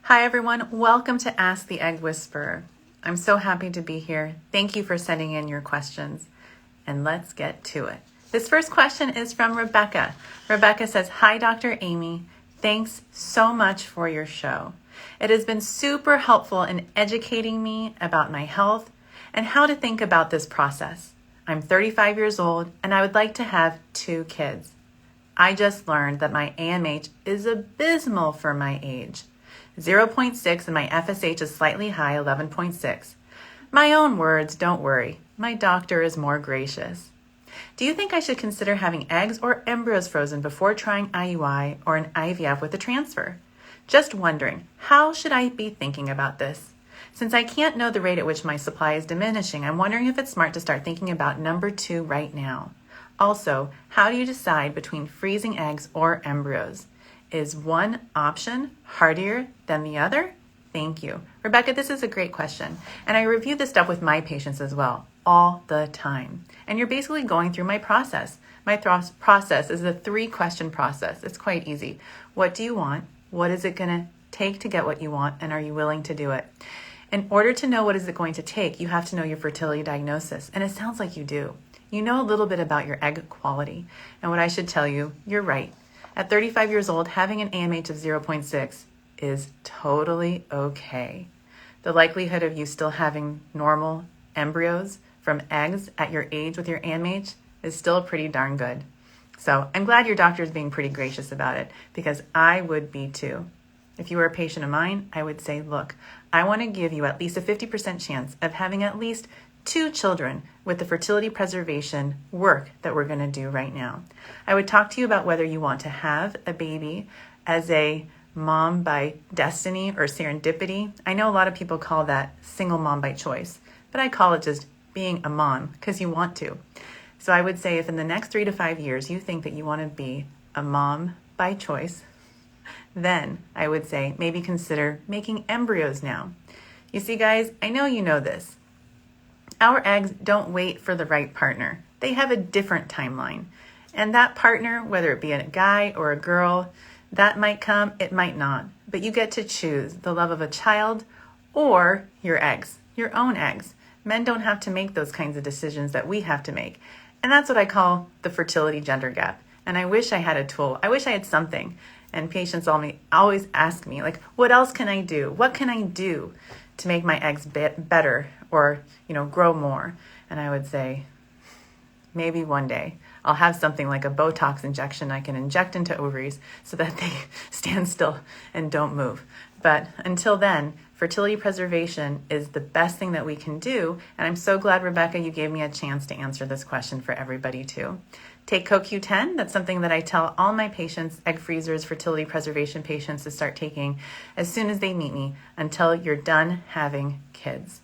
Hi everyone, welcome to Ask the Egg Whisperer. I'm so happy to be here. Thank you for sending in your questions. And let's get to it. This first question is from Rebekah. Rebekah says, "Hi Dr. Aimee, thanks so much for your show. It has been super helpful in educating me about my health and how to think about this process. I'm 35 years old and I would like to have 2 kids. I just learned that my AMH is abysmal for my age. 0.6 and my FSH is slightly high, 11.6. My own words, don't worry. My doctor is more gracious. Do you think I should consider having eggs or embryos frozen before trying IUI or an IVF with a transfer? Just wondering, how should I be thinking about this? Since I can't know the rate at which my supply is diminishing, I'm wondering if it's smart to start thinking about number 2 right now. Also, how do you decide between freezing eggs or embryos? Is one option heartier than the other? Thank you." Rebekah, this is a great question. And I review this stuff with my patients as well, all the time. And you're basically going through my process. My process is a 3-question process. It's quite easy. What do you want? What is it going to take to get what you want? And are you willing to do it? In order to know what is it going to take, you have to know your fertility diagnosis. And it sounds like you do. You know a little bit about your egg quality. And what I should tell you, you're right. At 35 years old, having an AMH of 0.6 is totally okay. The likelihood of you still having normal embryos from eggs at your age with your AMH is still pretty darn good. So I'm glad your doctor is being pretty gracious about it, because I would be too. If you were a patient of mine, I would say, look, I want to give you at least a 50% chance of having at least 2 children with the fertility preservation work that we're going to do right now. I would talk to you about whether you want to have a baby as a mom by destiny or serendipity. I know a lot of people call that single mom by choice, but I call it just being a mom because you want to. So I would say if in the next 3 to 5 years you think that you want to be a mom by choice, then I would say maybe consider making embryos now. You see, guys, I know you know this. Our eggs don't wait for the right partner. They have a different timeline. And that partner, whether it be a guy or a girl, that might come, it might not. But you get to choose the love of a child or your eggs, your own eggs. Men don't have to make those kinds of decisions that we have to make. And that's what I call the fertility gender gap. And I wish I had a tool. I wish I had something. And patients always ask me, like, what else can I do? What can I do to make my eggs better or, grow more? And I would say, maybe one day I'll have something like a Botox injection I can inject into ovaries so that they stand still and don't move. But until then, fertility preservation is the best thing that we can do. And I'm so glad, Rebekah, you gave me a chance to answer this question for everybody too. Take CoQ10. That's something that I tell all my patients, egg freezers, fertility preservation patients, to start taking as soon as they meet me until you're done having kids.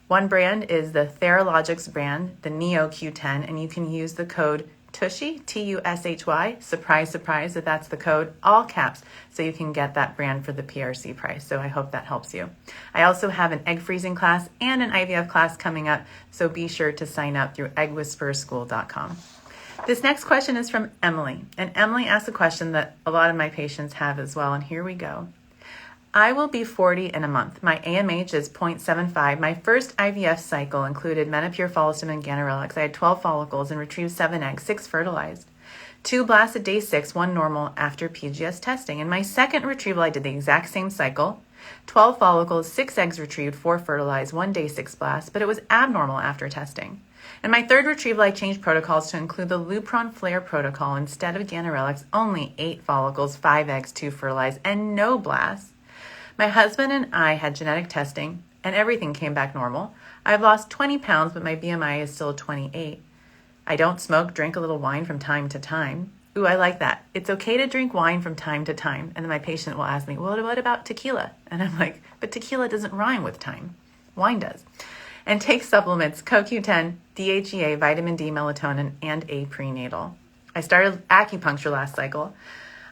One brand is the Theralogics brand, the Neo Q10, and you can use the code TUSHY, T-U-S-H-Y, surprise, surprise, that that's the code, all caps, so you can get that brand for the PRC price. So I hope that helps you. I also have an egg freezing class and an IVF class coming up, so be sure to sign up through eggwhispererschool.com. This next question is from Emily, and Emily asked a question that a lot of my patients have as well, and here we go. I will be 40 in a month. My AMH is 0.75. My first IVF cycle included Menopur, Follistim, and Ganirelix. I had 12 follicles and retrieved 7 eggs, 6 fertilized. 2 blasts at day 6, 1 normal after PGS testing. In my second retrieval, I did the exact same cycle. 12 follicles, 6 eggs retrieved, 4 fertilized, 1 day 6 blasts, but it was abnormal after testing. In my third retrieval, I changed protocols to include the Lupron Flare protocol instead of Ganirelix, only 8 follicles, 5 eggs, 2 fertilized, and no blasts. My husband and I had genetic testing, and everything came back normal. I've lost 20 pounds, but my BMI is still 28. I don't smoke, drink a little wine from time to time. Ooh, I like that. It's okay to drink wine from time to time. And then my patient will ask me, well, what about tequila? And I'm like, but tequila doesn't rhyme with time. Wine does. And take supplements, CoQ10, DHEA, vitamin D, melatonin, and a prenatal. I started acupuncture last cycle.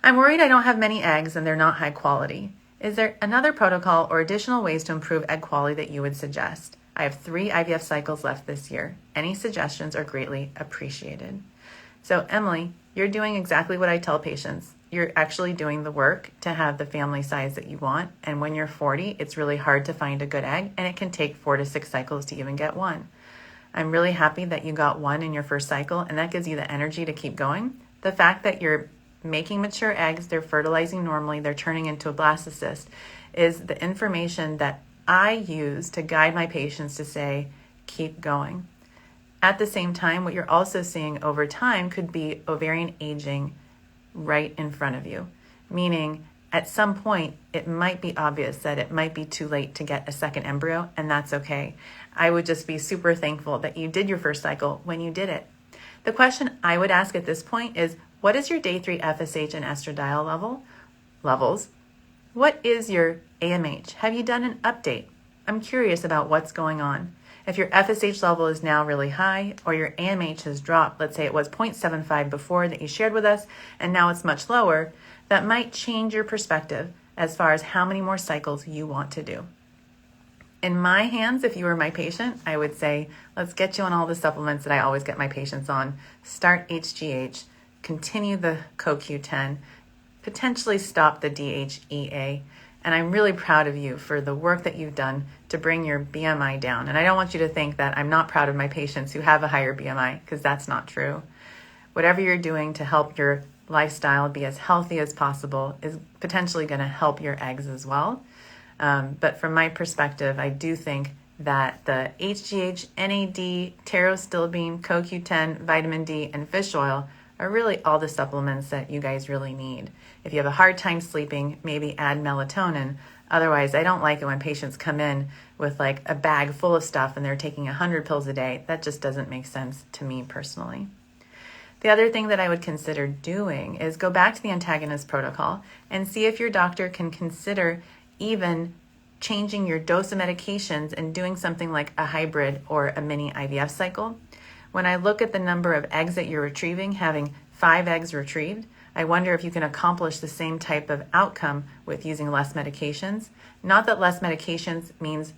I'm worried I don't have many eggs and they're not high quality. Is there another protocol or additional ways to improve egg quality that you would suggest? I have 3 IVF cycles left this year. Any suggestions are greatly appreciated. So Emily, you're doing exactly what I tell patients. you're actually doing the work to have the family size that you want. And when you're 40, it's really hard to find a good egg, and it can take 4 to 6 cycles to even get one. I'm really happy that you got one in your first cycle, and that gives you the energy to keep going. The fact that you're making mature eggs, they're fertilizing normally, they're turning into a blastocyst, is the information that I use to guide my patients to say, keep going. At the same time, what you're also seeing over time could be ovarian aging right in front of you, meaning at some point it might be obvious that it might be too late to get a second embryo, and that's okay. I would just be super thankful that you did your first cycle when you did it. The question I would ask at this point is, what is your day 3 FSH and estradiol levels? What is your AMH? Have you done an update? I'm curious about what's going on. If your FSH level is now really high, or your AMH has dropped, let's say it was 0.75 before that you shared with us, and now it's much lower, that might change your perspective as far as how many more cycles you want to do. In my hands, if you were my patient, I would say, let's get you on all the supplements that I always get my patients on. Start HGH, continue the CoQ10, potentially stop the DHEA. And I'm really proud of you for the work that you've done to bring your BMI down. And I don't want you to think that I'm not proud of my patients who have a higher BMI, because that's not true. Whatever you're doing to help your lifestyle be as healthy as possible is potentially going to help your eggs as well. But from my perspective, I do think that the HGH, NAD, pterostilbene, CoQ10, vitamin D, and fish oil are really all the supplements that you guys really need. If you have a hard time sleeping, maybe add melatonin. Otherwise, I don't like it when patients come in with like a bag full of stuff and they're taking 100 pills a day. That just doesn't make sense to me personally. The other thing that I would consider doing is go back to the antagonist protocol and see if your doctor can consider even changing your dose of medications and doing something like a hybrid or a mini IVF cycle. When I look at the number of eggs that you're retrieving, having 5 eggs retrieved, I wonder if you can accomplish the same type of outcome with using less medications. Not that less medications means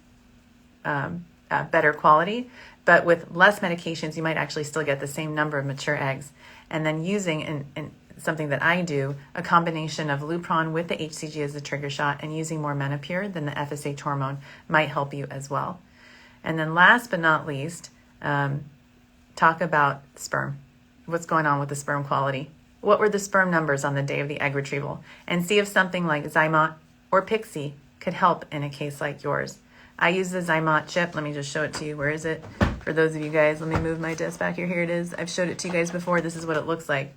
better quality, but with less medications, you might actually still get the same number of mature eggs. And then using in something that I do, a combination of Lupron with the HCG as the trigger shot and using more Menopur than the FSH hormone might help you as well. And then last but not least, talk about sperm. What's going on with the sperm quality? What were the sperm numbers on the day of the egg retrieval? And see if something like Zymot or Pixie could help in a case like yours. I use the Zymot chip. Let me just show it to you. Where is it? For those of you guys, let me move my disc back here. Here it is. I've showed it to you guys before. This is what it looks like.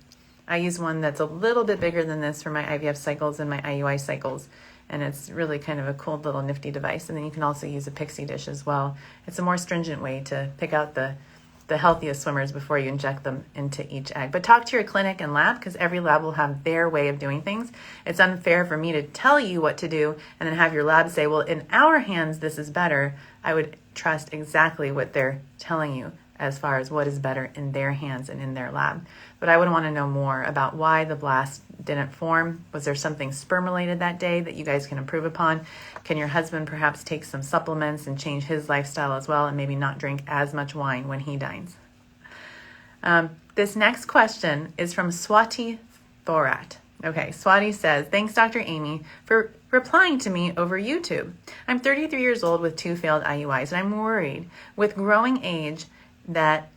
I use one that's a little bit bigger than this for my IVF cycles and my IUI cycles. And it's really kind of a cool little nifty device. And then you can also use a Pixie dish as well. It's a more stringent way to pick out the healthiest swimmers before you inject them into each egg. But talk to your clinic and lab, because every lab will have their way of doing things. It's unfair for me to tell you what to do and then have your lab say, well, in our hands, this is better. I would trust exactly what they're telling you as far as what is better in their hands and in their lab. But I would want to know more about why the blast didn't form. Was there something sperm related that day that you guys can improve upon? Can your husband perhaps take some supplements and change his lifestyle as well, and maybe not drink as much wine when he dines? This next question is from Swati Thorat. Okay, Swati says, thanks, Dr. Aimee, for replying to me over YouTube. I'm 33 years old with 2 failed IUIs, and I'm worried with growing age that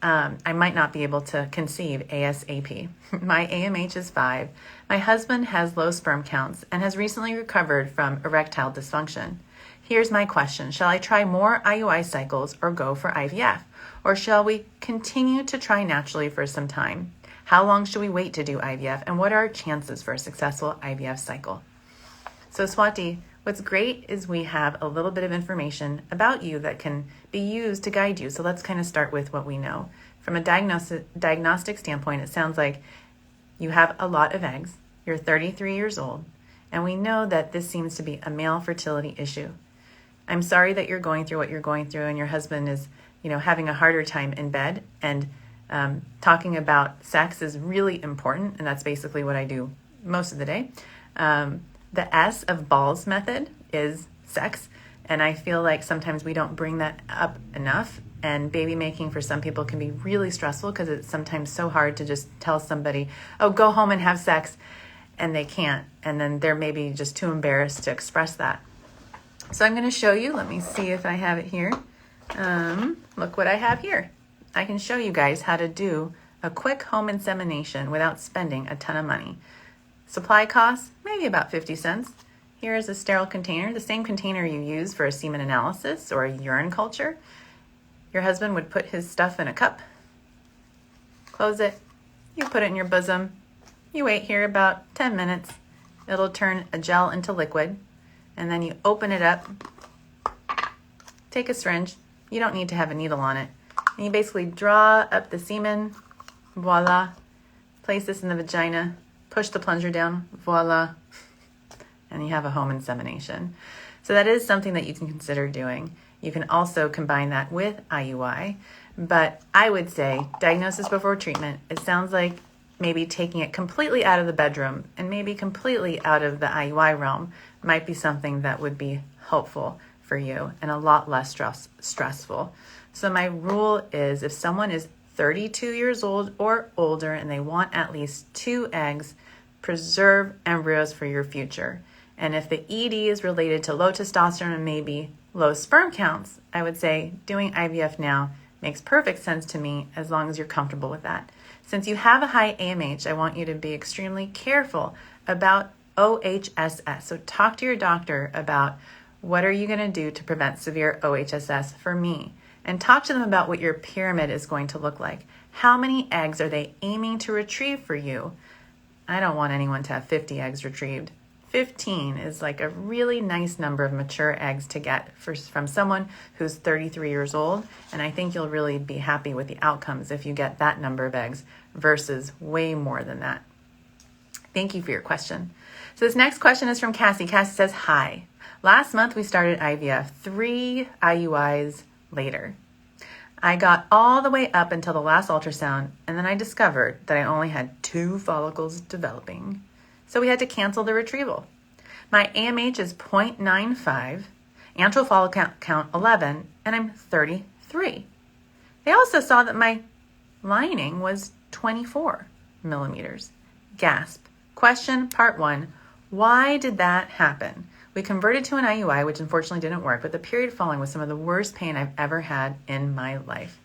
I might not be able to conceive ASAP. My AMH is 5. My husband has low sperm counts and has recently recovered from erectile dysfunction. Here's my question. Shall I try more IUI cycles or go for IVF? Or shall we continue to try naturally for some time? How long should we wait to do IVF? And what are our chances for a successful IVF cycle? So Swati, what's great is we have a little bit of information about you that can be used to guide you. So let's kind of start with what we know. From a diagnostic standpoint, it sounds like you have a lot of eggs, you're 33 years old, and we know that this seems to be a male fertility issue. I'm sorry that you're going through what you're going through and your husband is, having a harder time in bed, and talking about sex is really important, and that's basically what I do most of the day. The S of balls method is sex, and I feel like sometimes we don't bring that up enough, And baby making for some people can be really stressful because it's sometimes so hard to just tell somebody, oh, go home and have sex, and they can't. And then they're maybe just too embarrassed to express that. So I'm going to show you. Let me see if I have it here. Look what I have here. I can show you guys how to do a quick home insemination without spending a ton of money. Supply costs, maybe about 50 cents. Here is a sterile container, the same container you use for a semen analysis or a urine culture. Your husband would put his stuff in a cup, close it, you put it in your bosom, you wait here about 10 minutes, it'll turn a gel into liquid, and then you open it up, take a syringe, you don't need to have a needle on it, and you basically draw up the semen, voila, place this in the vagina, push the plunger down, voila, and you have a home insemination. So that is something that you can consider doing. You can also combine that with IUI, but I would say diagnosis before treatment. It sounds like maybe taking it completely out of the bedroom and maybe completely out of the IUI realm might be something that would be helpful for you and a lot less stressful. So my rule is if someone is 32 years old or older and they want at least 2 eggs, preserve embryos for your future. And if the ED is related to low testosterone and maybe low sperm counts, I would say doing IVF now makes perfect sense to me as long as you're comfortable with that. Since you have a high AMH, I want you to be extremely careful about OHSS. So talk to your doctor about what are you going to do to prevent severe OHSS for me. And talk to them about what your pyramid is going to look like. How many eggs are they aiming to retrieve for you? I don't want anyone to have 50 eggs retrieved. 15 is like a really nice number of mature eggs to get from someone who's 33 years old, and I think you'll really be happy with the outcomes if you get that number of eggs versus way more than that. Thank you for your question. So this next question is from Cassie. Cassie says, hi. Last month we started IVF, 3 IUIs later. I got all the way up until the last ultrasound, and then I discovered that I only had 2 follicles developing. So we had to cancel the retrieval. My AMH is 0.95, antral follicle count 11, and I'm 33. They also saw that my lining was 24 millimeters. Gasp. Question part 1, why did that happen? We converted to an IUI, which unfortunately didn't work, but the period following was some of the worst pain I've ever had in my life.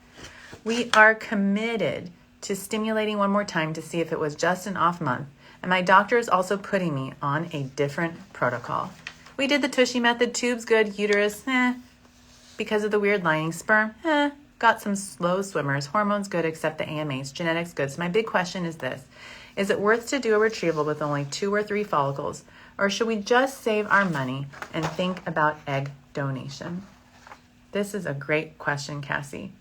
We are committed to stimulating one more time to see if it was just an off month. And my doctor is also putting me on a different protocol. We did the Tushy method, tubes good, uterus, because of the weird lining, sperm, got some slow swimmers, hormones good except the AMH, genetics good. So my big question is this, is it worth to do a retrieval with only 2 or 3 follicles, or should we just save our money and think about egg donation? This is a great question, Cassie.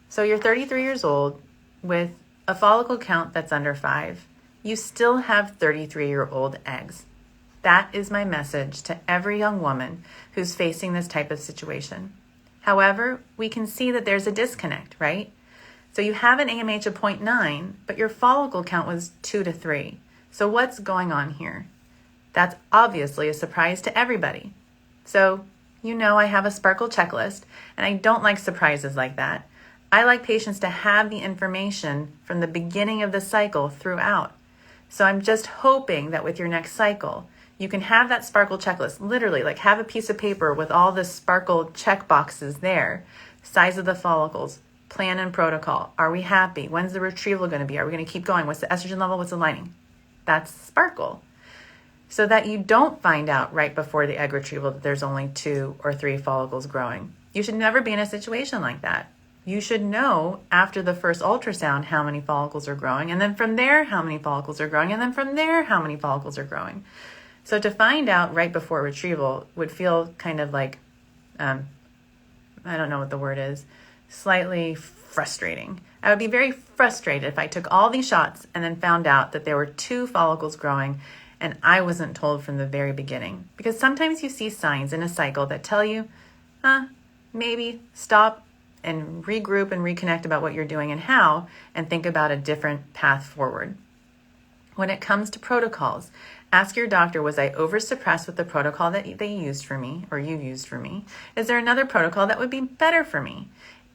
So you're 33 years old with a follicle count that's under 5. You still have 33-year-old eggs. That is my message to every young woman who's facing this type of situation. However, we can see that there's a disconnect, right? So you have an AMH of 0.9, but your follicle count was 2 to 3. So what's going on here? That's obviously a surprise to everybody. So you know I have a sparkle checklist, and I don't like surprises like that. I like patients to have the information from the beginning of the cycle throughout. So I'm just hoping that with your next cycle, you can have that sparkle checklist, literally like have a piece of paper with all the sparkle check boxes there, size of the follicles, plan and protocol. Are we happy? When's the retrieval going to be? Are we going to keep going? What's the estrogen level? What's the lining? That's sparkle. So that you don't find out right before the egg retrieval that there's only 2 or 3 follicles growing. You should never be in a situation like that. You should know after the first ultrasound how many follicles are growing, and then from there how many follicles are growing, and then from there how many follicles are growing. So to find out right before retrieval would feel kind of like, I don't know what the word is, slightly frustrating. I would be very frustrated if I took all these shots and then found out that there were 2 follicles growing and I wasn't told from the very beginning. Because sometimes you see signs in a cycle that tell you, maybe stop and regroup and reconnect about what you're doing and how, and think about a different path forward. When it comes to protocols, ask your doctor, was I oversuppressed with the protocol that they used for me or you used for me? Is there another protocol that would be better for me?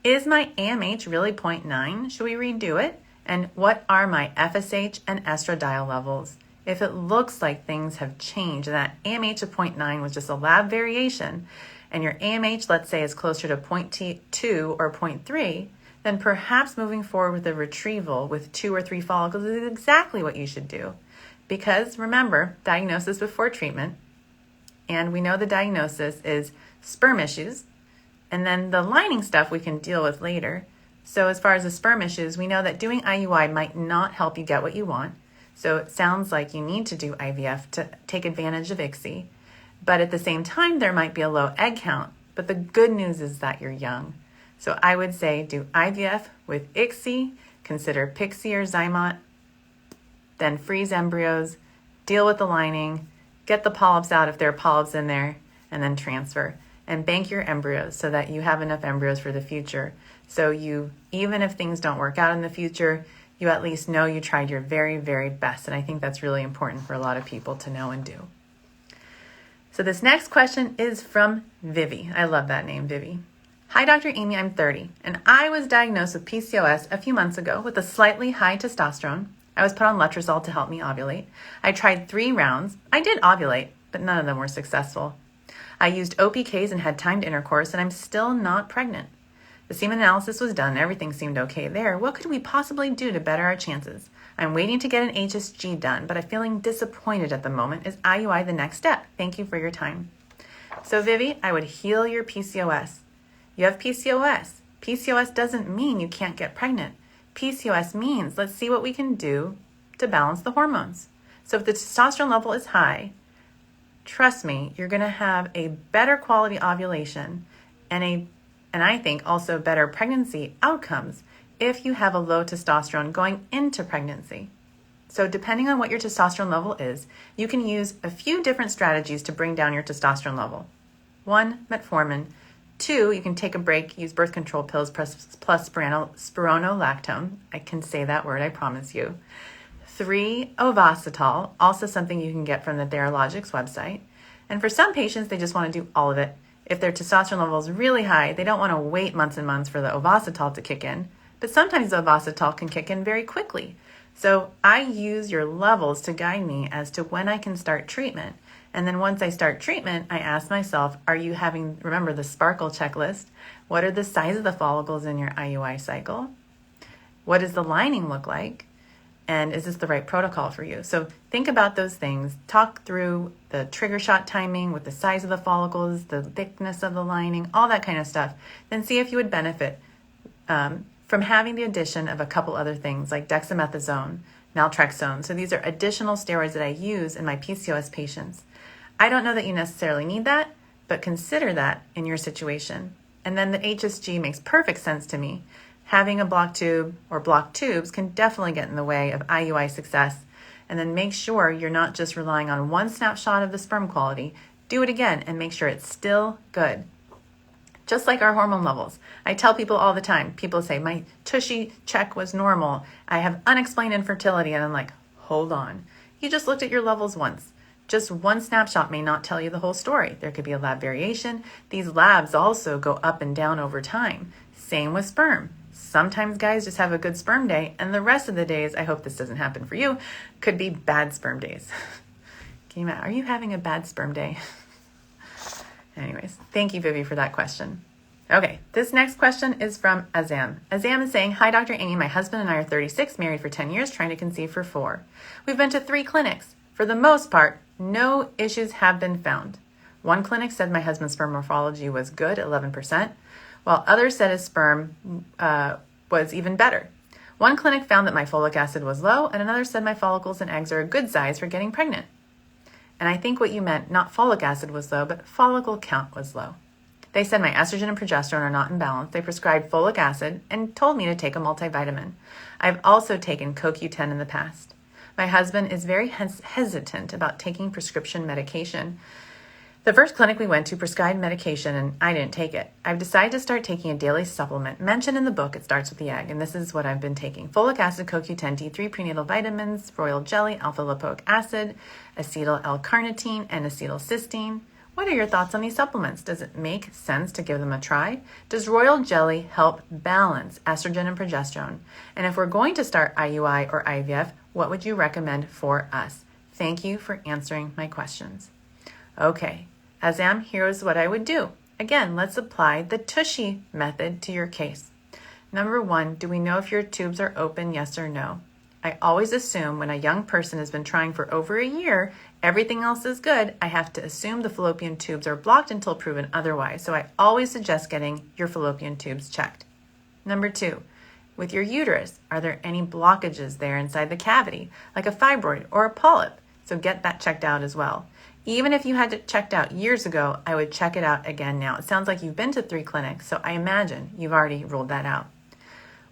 Is my AMH really 0.9? Should we redo it? And what are my FSH and estradiol levels? If it looks like things have changed and that AMH of 0.9 was just a lab variation, and your AMH, let's say, is closer to 0.2 or 0.3, then perhaps moving forward with a retrieval with 2 or 3 follicles is exactly what you should do. Because remember, diagnosis before treatment, and we know the diagnosis is sperm issues, and then the lining stuff we can deal with later. So as far as the sperm issues, we know that doing IUI might not help you get what you want. So it sounds like you need to do IVF to take advantage of ICSI. But at the same time, there might be a low egg count. But the good news is that you're young. So I would say do IVF with ICSI, consider Pixie or Zymot, then freeze embryos, deal with the lining, get the polyps out if there are polyps in there, and then transfer. And bank your embryos so that you have enough embryos for the future. So you, even if things don't work out in the future, you at least know you tried your very, very best. And I think that's really important for a lot of people to know and do. So this next question is from Vivi. I love that name, Vivi. Hi, Dr. Aimee, I'm 30, and I was diagnosed with PCOS a few months ago with a slightly high testosterone. I was put on letrozole to help me ovulate. I tried 3 rounds. I did ovulate, but none of them were successful. I used OPKs and had timed intercourse, and I'm still not pregnant. The semen analysis was done. Everything seemed okay there. What could we possibly do to better our chances? I'm waiting to get an HSG done, but I'm feeling disappointed at the moment. Is IUI the next step? Thank you for your time. So, Vivi, I would heal your PCOS. You have PCOS. PCOS doesn't mean you can't get pregnant. PCOS means let's see what we can do to balance the hormones. So if the testosterone level is high, trust me, you're going to have a better quality ovulation and I think also better pregnancy outcomes if you have a low testosterone going into pregnancy. So depending on what your testosterone level is, you can use a few different strategies to bring down your testosterone level. 1, metformin. 2, you can take a break, use birth control pills plus spironolactone. I can say that word, I promise you. 3, Ovacetol, also something you can get from the Theralogics website. And for some patients, they just want to do all of it. If their testosterone level is really high, they don't want to wait months and months for the Ovacetol to kick in. But sometimes the Ovacetol can kick in very quickly. So I use your levels to guide me as to when I can start treatment. And then once I start treatment, I ask myself, are you having, remember the sparkle checklist, what are the size of the follicles in your IUI cycle? What does the lining look like? And is this the right protocol for you? So think about those things. Talk through the trigger shot timing with the size of the follicles, the thickness of the lining, all that kind of stuff. Then see if you would benefit from having the addition of a couple other things like dexamethasone, naltrexone. So these are additional steroids that I use in my PCOS patients. I don't know that you necessarily need that, but consider that in your situation. And then the HSG makes perfect sense to me. Having a blocked tube or blocked tubes can definitely get in the way of IUI success. And then make sure you're not just relying on one snapshot of the sperm quality. Do it again and make sure it's still good. Just like our hormone levels. I tell people all the time, people say, my Tushy check was normal. I have unexplained infertility. And I'm like, hold on. You just looked at your levels once. Just one snapshot may not tell you the whole story. There could be a lab variation. These labs also go up and down over time. Same with sperm. Sometimes guys just have a good sperm day, and the rest of the days, I hope this doesn't happen for you, could be bad sperm days. Are you having a bad sperm day? Anyways, thank you, Vivi, for that question. Okay, this next question is from Azam. Azam is saying, hi, Dr. Aimee. My husband and I are 36, married for 10 years, trying to conceive for 4. We've been to 3 clinics. For the most part, no issues have been found. One clinic said my husband's sperm morphology was good, 11%, while others said his sperm was even better. One clinic found that my folic acid was low, and another said my follicles and eggs are a good size for getting pregnant. And I think what you meant, not folic acid was low, but follicle count was low. They said my estrogen and progesterone are not in balance. They prescribed folic acid and told me to take a multivitamin. I've also taken CoQ10 in the past. My husband is very hesitant about taking prescription medication. The first clinic we went to prescribed medication and I didn't take it. I've decided to start taking a daily supplement mentioned in the book. It starts with the egg, and this is what I've been taking. Folic acid, CoQ10, D3 prenatal vitamins, royal jelly, alpha lipoic acid, acetyl L-carnitine, and acetylcysteine. What are your thoughts on these supplements? Does it make sense to give them a try? Does royal jelly help balance estrogen and progesterone? And if we're going to start IUI or IVF, what would you recommend for us? Thank you for answering my questions. Okay, Azam, here's what I would do. Again, let's apply the Tushy method to your case. Number 1, do we know if your tubes are open, yes or no? I always assume when a young person has been trying for over a year, everything else is good, I have to assume the fallopian tubes are blocked until proven otherwise. So I always suggest getting your fallopian tubes checked. Number 2, with your uterus, are there any blockages there inside the cavity, like a fibroid or a polyp? So get that checked out as well. Even if you had it checked out years ago, I would check it out again now. It sounds like you've been to 3 clinics, so I imagine you've already ruled that out.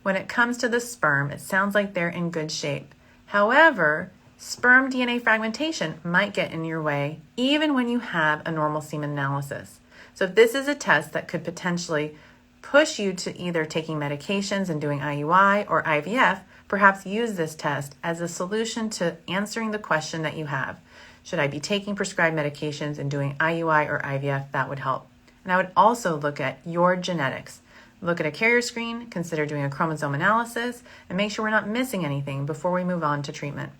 When it comes to the sperm, it sounds like they're in good shape. However, sperm DNA fragmentation might get in your way even when you have a normal semen analysis. So if this is a test that could potentially push you to either taking medications and doing IUI or IVF, perhaps use this test as a solution to answering the question that you have. Should I be taking prescribed medications and doing IUI or IVF? That would help. And I would also look at your genetics. Look at a carrier screen, consider doing a chromosome analysis, and make sure we're not missing anything before we move on to treatment.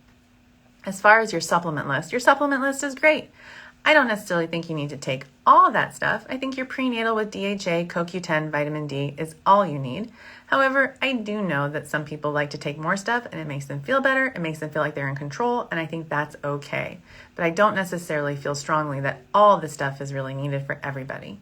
As far as your supplement list is great. I don't necessarily think you need to take all that stuff. I think your prenatal with DHA, CoQ10, vitamin D is all you need. However, I do know that some people like to take more stuff and it makes them feel better, it makes them feel like they're in control, and I think that's okay. But I don't necessarily feel strongly that all the stuff is really needed for everybody.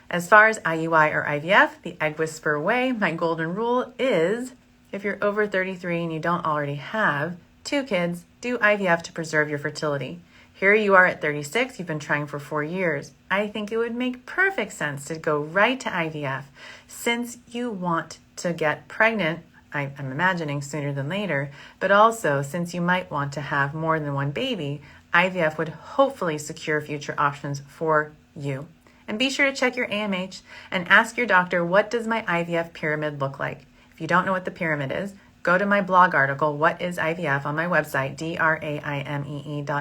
As far as IUI or IVF, the Egg Whisperer way, my golden rule is if you're over 33 and you don't already have 2 kids, do IVF to preserve your fertility. Here you are at 36, you've been trying for 4 years. I think it would make perfect sense to go right to IVF since you want to get pregnant, I'm imagining sooner than later, but also since you might want to have more than 1 baby, IVF would hopefully secure future options for you. And be sure to check your AMH and ask your doctor, what does my IVF pyramid look like? If you don't know what the pyramid is, go to my blog article, What is IVF, on my website, draimee.org,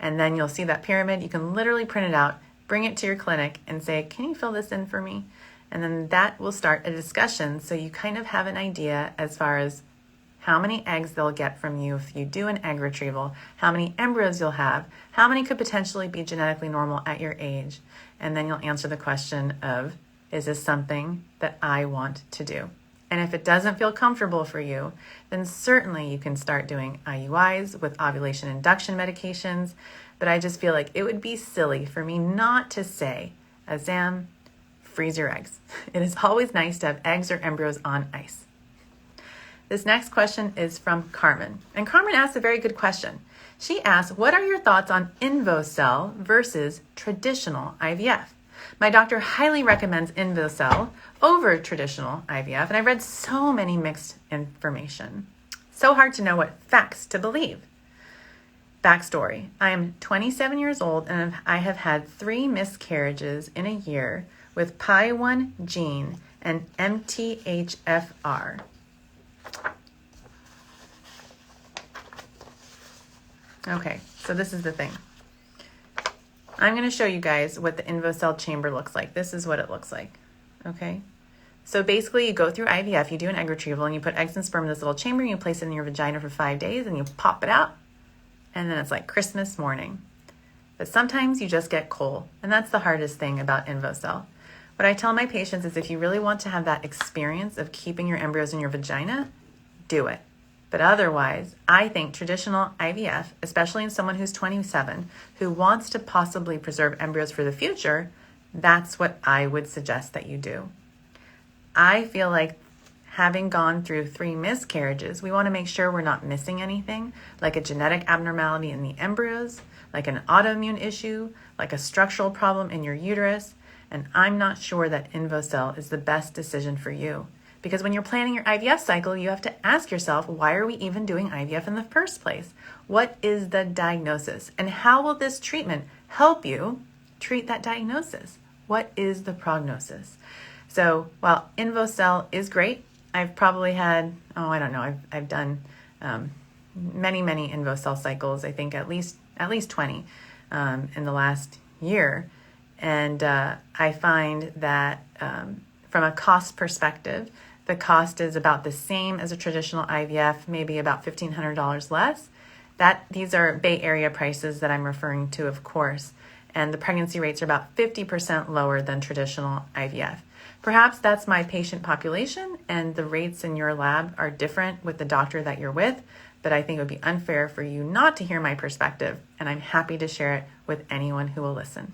and then you'll see that pyramid. You can literally print it out, bring it to your clinic, and say, can you fill this in for me? And then that will start a discussion so you kind of have an idea as far as how many eggs they'll get from you if you do an egg retrieval, how many embryos you'll have, how many could potentially be genetically normal at your age, and then you'll answer the question of, is this something that I want to do? And if it doesn't feel comfortable for you, then certainly you can start doing IUIs with ovulation induction medications, but I just feel like it would be silly for me not to say, Azam, freeze your eggs. It is always nice to have eggs or embryos on ice. This next question is from Carmen. And Carmen asked a very good question. She asked, what are your thoughts on Invocel versus traditional IVF? My doctor highly recommends Invocel over traditional IVF, and I've read so many mixed information. So hard to know what facts to believe. Backstory. I am 27 years old and I have had 3 miscarriages in a year with PI1 gene and MTHFR. Okay, so this is the thing. I'm going to show you guys what the Invocel chamber looks like. This is what it looks like, okay? So basically you go through IVF, you do an egg retrieval, and you put eggs and sperm in this little chamber, and you place it in your vagina for 5 days, and you pop it out, and then it's like Christmas morning. But sometimes you just get cold, and that's the hardest thing about Invocel. What I tell my patients is if you really want to have that experience of keeping your embryos in your vagina, do it. But otherwise, I think traditional IVF, especially in someone who's 27, who wants to possibly preserve embryos for the future, that's what I would suggest that you do. I feel like having gone through 3 miscarriages, we want to make sure we're not missing anything, like a genetic abnormality in the embryos, like an autoimmune issue, like a structural problem in your uterus, and I'm not sure that Invocel is the best decision for you. Because when you're planning your IVF cycle, you have to ask yourself, why are we even doing IVF in the first place? What is the diagnosis? And how will this treatment help you treat that diagnosis? What is the prognosis? So while Invocel is great, I've probably had, I've done many Invocel cycles. I think at least 20 in the last year. And I find that from a cost perspective, the cost is about the same as a traditional IVF, maybe about $1,500 less. These are Bay Area prices that I'm referring to, of course, and the pregnancy rates are about 50% lower than traditional IVF. Perhaps that's my patient population, and the rates in your lab are different with the doctor that you're with, but I think it would be unfair for you not to hear my perspective, and I'm happy to share it with anyone who will listen.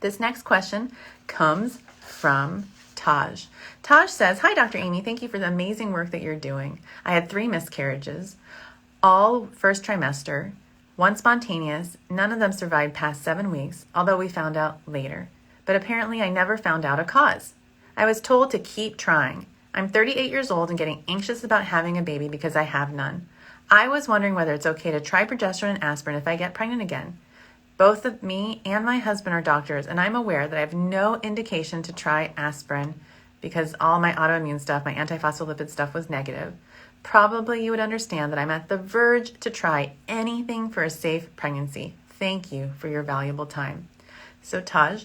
This next question comes from Taj. Taj says, "Hi, Dr. Aimee. Thank you for the amazing work that you're doing. I had 3 miscarriages, all first trimester, 1 spontaneous. None of them survived past 7 weeks, although we found out later. But apparently I never found out a cause. I was told to keep trying. I'm 38 years old and getting anxious about having a baby because I have none. I was wondering whether it's okay to try progesterone and aspirin if I get pregnant again. Both of me and my husband are doctors, and I'm aware that I have no indication to try aspirin because all my autoimmune stuff, my antiphospholipid stuff was negative. Probably you would understand that I'm at the verge to try anything for a safe pregnancy. Thank you for your valuable time." So Taj,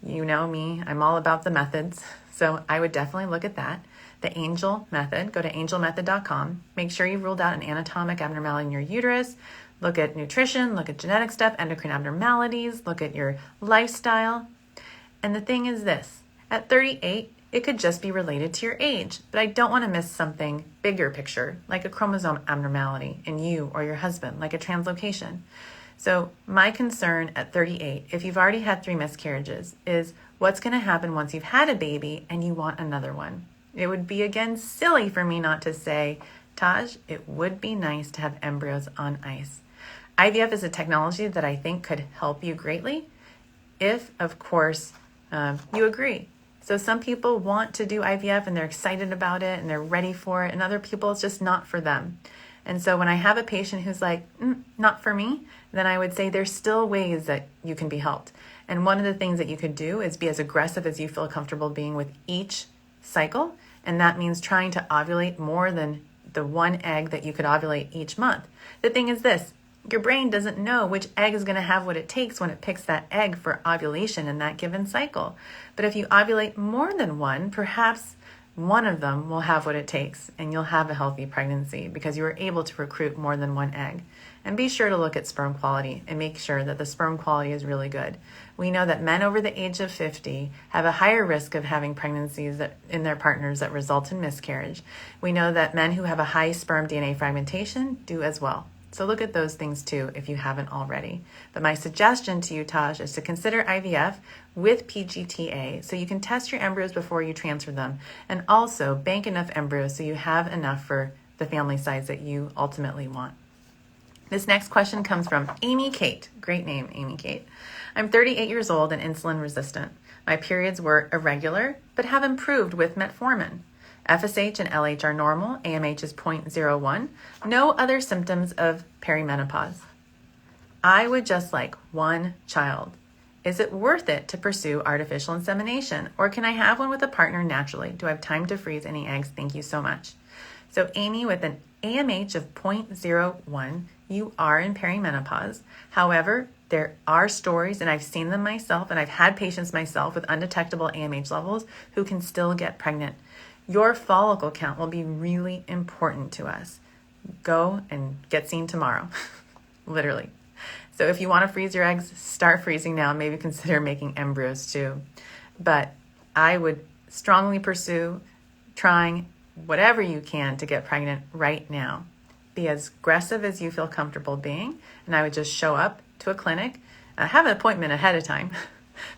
you know me, I'm all about the methods, so I would definitely look at that. The Angel method, go to angelmethod.com. Make sure you've ruled out an anatomic abnormality in your uterus. Look at nutrition, look at genetic stuff, endocrine abnormalities, look at your lifestyle. And the thing is this, at 38, it could just be related to your age, but I don't want to miss something bigger picture, like a chromosome abnormality in you or your husband, like a translocation. So my concern at 38, if you've already had 3 miscarriages, is what's going to happen once you've had a baby and you want another one. It would be, again, silly for me not to say, Taj, it would be nice to have embryos on ice. IVF is a technology that I think could help you greatly if, of course, you agree. So some people want to do IVF and they're excited about it and they're ready for it, and other people, it's just not for them. And so when I have a patient who's like, not for me, then I would say there's still ways that you can be helped. And one of the things that you could do is be as aggressive as you feel comfortable being with each cycle. And that means trying to ovulate more than the 1 egg that you could ovulate each month. The thing is this, your brain doesn't know which egg is going to have what it takes when it picks that egg for ovulation in that given cycle. But if you ovulate more than 1, perhaps one of them will have what it takes and you'll have a healthy pregnancy because you were able to recruit more than 1 egg. And be sure to look at sperm quality and make sure that the sperm quality is really good. We know that men over the age of 50 have a higher risk of having pregnancies in their partners that result in miscarriage. We know that men who have a high sperm DNA fragmentation do as well. So look at those things too if you haven't already. But my suggestion to you, Taj, is to consider IVF with PGTA so you can test your embryos before you transfer them, and also bank enough embryos so you have enough for the family size that you ultimately want. This next question comes from Aimee Kate. Great name, Aimee Kate. I'm 38 years old and insulin resistant. My periods were irregular, but have improved with metformin. FSH and LH are normal. AMH is 0.01. No other symptoms of perimenopause. I would just like 1 child. Is it worth it to pursue artificial insemination, or can I have one with a partner naturally? Do I have time to freeze any eggs? Thank you so much. So Aimee, with an AMH of 0.01, you are in perimenopause. However, there are stories, and I've seen them myself, and I've had patients myself with undetectable AMH levels who can still get pregnant. Your follicle count will be really important to us. Go and get seen tomorrow, literally. So if you want to freeze your eggs, start freezing now. Maybe consider making embryos too. But I would strongly pursue trying whatever you can to get pregnant right now. Be as aggressive as you feel comfortable being. And I would just show up to a clinic, have an appointment ahead of time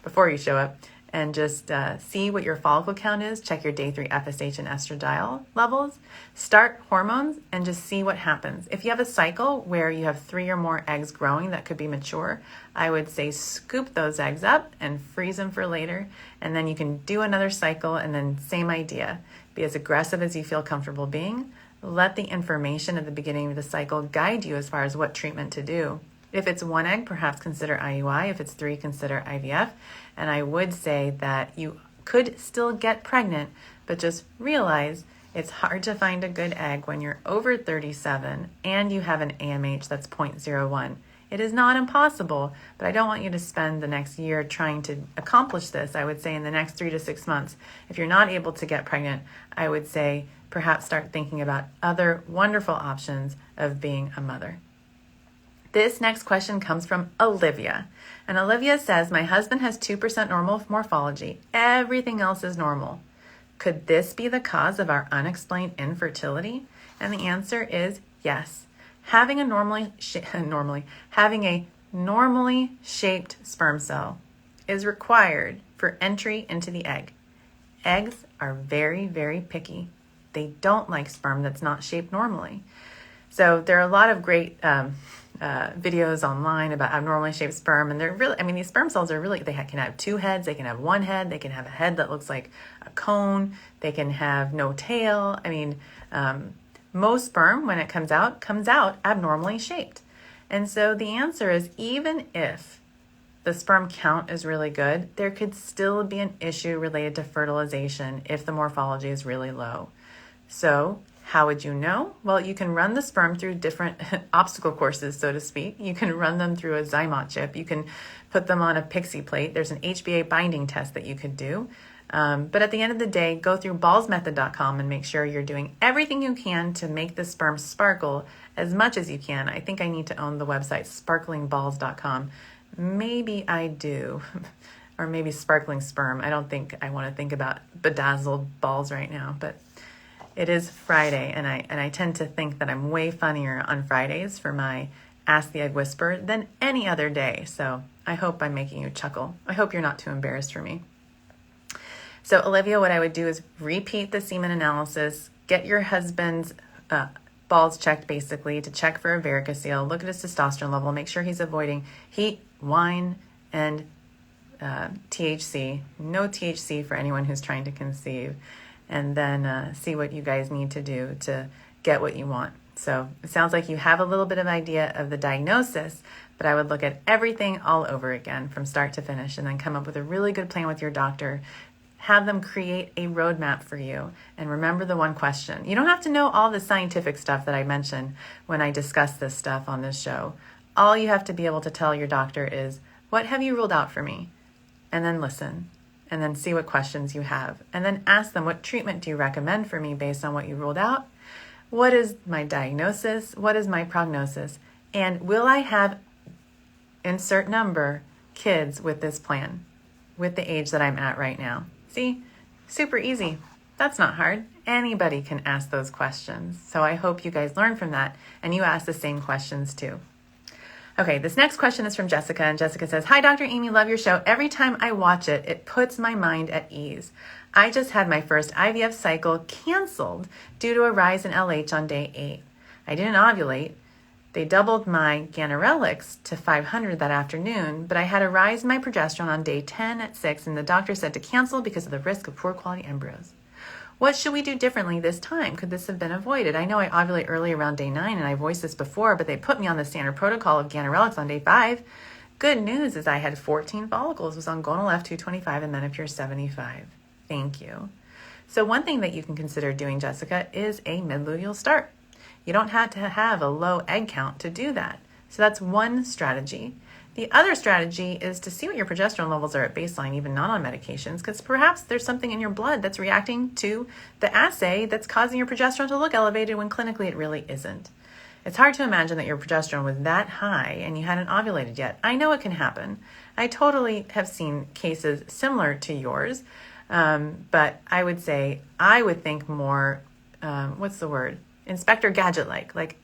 before you show up, and just see what your follicle count is. Check your day 3 FSH and estradiol levels. Start hormones and just see what happens. If you have a cycle where you have 3 or more eggs growing that could be mature, I would say scoop those eggs up and freeze them for later. And then you can do another cycle, and then same idea. Be as aggressive as you feel comfortable being. Let the information at the beginning of the cycle guide you as far as what treatment to do. If it's 1 egg, perhaps consider IUI. If it's 3, consider IVF. And I would say that you could still get pregnant, but just realize it's hard to find a good egg when you're over 37 and you have an AMH that's 0.01. It is not impossible, but I don't want you to spend the next year trying to accomplish this. I would say in the next 3 to 6 months, if you're not able to get pregnant, I would say perhaps start thinking about other wonderful options of being a mother. This next question comes from Olivia. And Olivia says, my husband has 2% normal morphology. Everything else is normal. Could this be the cause of our unexplained infertility? And the answer is yes. Having a normally shaped sperm cell is required for entry into the egg. Eggs are very, very picky. They don't like sperm that's not shaped normally. So there are a lot of great videos online about abnormally shaped sperm, and they're really, these sperm cells are really, can have 2 heads, they can have 1 head, they can have a head that looks like a cone, they can have no tail. Most sperm, when it comes out abnormally shaped. And so the answer is, even if the sperm count is really good, there could still be an issue related to fertilization if the morphology is really low. So how would you know? Well, you can run the sperm through different obstacle courses, so to speak. You can run them through a Zymot chip. You can put them on a Pixie plate. There's an HbA binding test that you could do. But at the end of the day, go through ballsmethod.com and make sure you're doing everything you can to make the sperm sparkle as much as you can. I think I need to own the website sparklingballs.com. Maybe I do. Or maybe sparkling sperm. I don't think I want to think about bedazzled balls right now, but it is Friday, and I tend to think that I'm way funnier on Fridays for my Ask the Egg Whisperer than any other day. So I hope I'm making you chuckle. I hope you're not too embarrassed for me. So Olivia, what I would do is repeat the semen analysis, get your husband's balls checked basically to check for a varicocele, look at his testosterone level, make sure he's avoiding heat, wine, and THC. No THC for anyone who's trying to conceive. And then see what you guys need to do to get what you want. So it sounds like you have a little bit of idea of the diagnosis, but I would look at everything all over again from start to finish and then come up with a really good plan with your doctor. Have them create a roadmap for you. And remember the one question. You don't have to know all the scientific stuff that I mentioned when I discuss this stuff on this show. All you have to be able to tell your doctor is, what have you ruled out for me? And then listen. And then see what questions you have. And then ask them, what treatment do you recommend for me based on what you ruled out? What is my diagnosis? What is my prognosis? And will I have, insert number, kids with this plan, with the age that I'm at right now? See, super easy. That's not hard. Anybody can ask those questions. So I hope you guys learn from that and you ask the same questions too. Okay, this next question is from Jessica, and Jessica says, hi, Dr. Aimee, love your show. Every time I watch it, it puts my mind at ease. I just had my first IVF cycle canceled due to a rise in LH on day 8. I didn't ovulate. They doubled my ganirelix to 500 that afternoon, but I had a rise in my progesterone on day 10 at 6, and the doctor said to cancel because of the risk of poor quality embryos. What should we do differently this time? Could this have been avoided? I know I ovulate early around day 9, and I voiced this before, but they put me on the standard protocol of ganirelix on day 5. Good news is I had 14 follicles, was on gonal F225, and menopause 75. Thank you. So one thing that you can consider doing, Jessica, is a mid-luteal start. You don't have to have a low egg count to do that. So that's one strategy. The other strategy is to see what your progesterone levels are at baseline, even not on medications, because perhaps there's something in your blood that's reacting to the assay that's causing your progesterone to look elevated when clinically it really isn't. It's hard to imagine that your progesterone was that high and you hadn't ovulated yet. I know it can happen. I totally have seen cases similar to yours, but I would say I would think more, Inspector Gadget-like,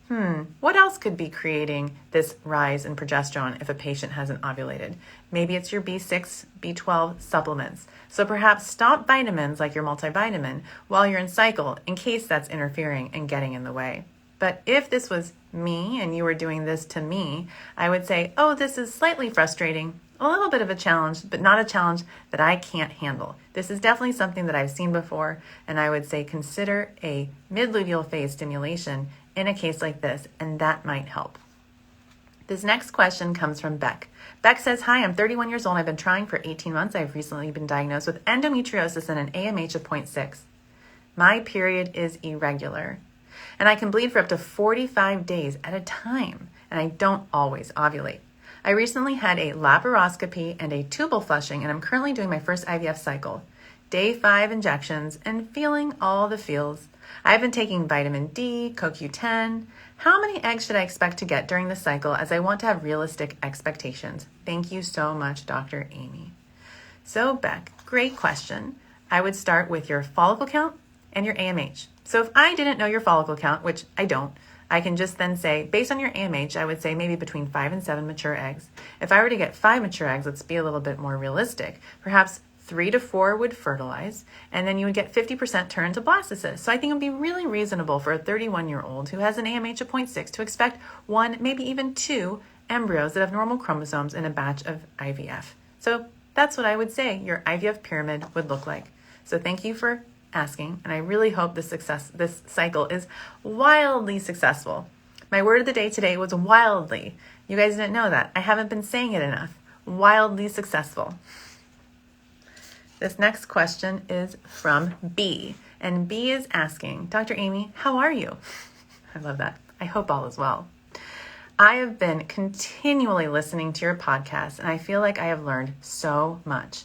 what else could be creating this rise in progesterone if a patient hasn't ovulated? Maybe it's your B6, B12 supplements. So perhaps stop vitamins like your multivitamin while you're in cycle in case that's interfering and getting in the way. But if this was me and you were doing this to me, I would say, oh, this is slightly frustrating, a little bit of a challenge, but not a challenge that I can't handle. This is definitely something that I've seen before, and I would say consider a mid-luteal phase stimulation in a case like this, and that might help. This next question comes from Beck. Beck says, hi, I'm 31 years old. I've been trying for 18 months. I've recently been diagnosed with endometriosis and an AMH of 0.6. My period is irregular, and I can bleed for up to 45 days at a time. and I don't always ovulate. I recently had a laparoscopy and a tubal flushing, and I'm currently doing my first IVF cycle. Day 5 injections and feeling all the feels. I've been taking vitamin D, CoQ10. How many eggs should I expect to get during the cycle, as I want to have realistic expectations? Thank you so much, Dr. Aimee. So Beck, great question. I would start with your follicle count and your AMH. So if I didn't know your follicle count, which I don't, I can just then say, based on your AMH, I would say maybe between 5 and 7 mature eggs. If I were to get 5 mature eggs, let's be a little bit more realistic. Perhaps 3 to 4 would fertilize, and then you would get 50% turn to blastocyst. So I think it would be really reasonable for a 31-year-old who has an AMH of 0.6 to expect 1, maybe even 2 embryos that have normal chromosomes in a batch of IVF. So that's what I would say your IVF pyramid would look like. So thank you for asking, and I really hope this cycle is wildly successful. My word of the day today was wildly. You guys didn't know that. I haven't been saying it enough. Wildly successful. This next question is from B, and B is asking, Dr. Aimee, how are you? I love that. I hope all is well. I have been continually listening to your podcast, and I feel like I have learned so much.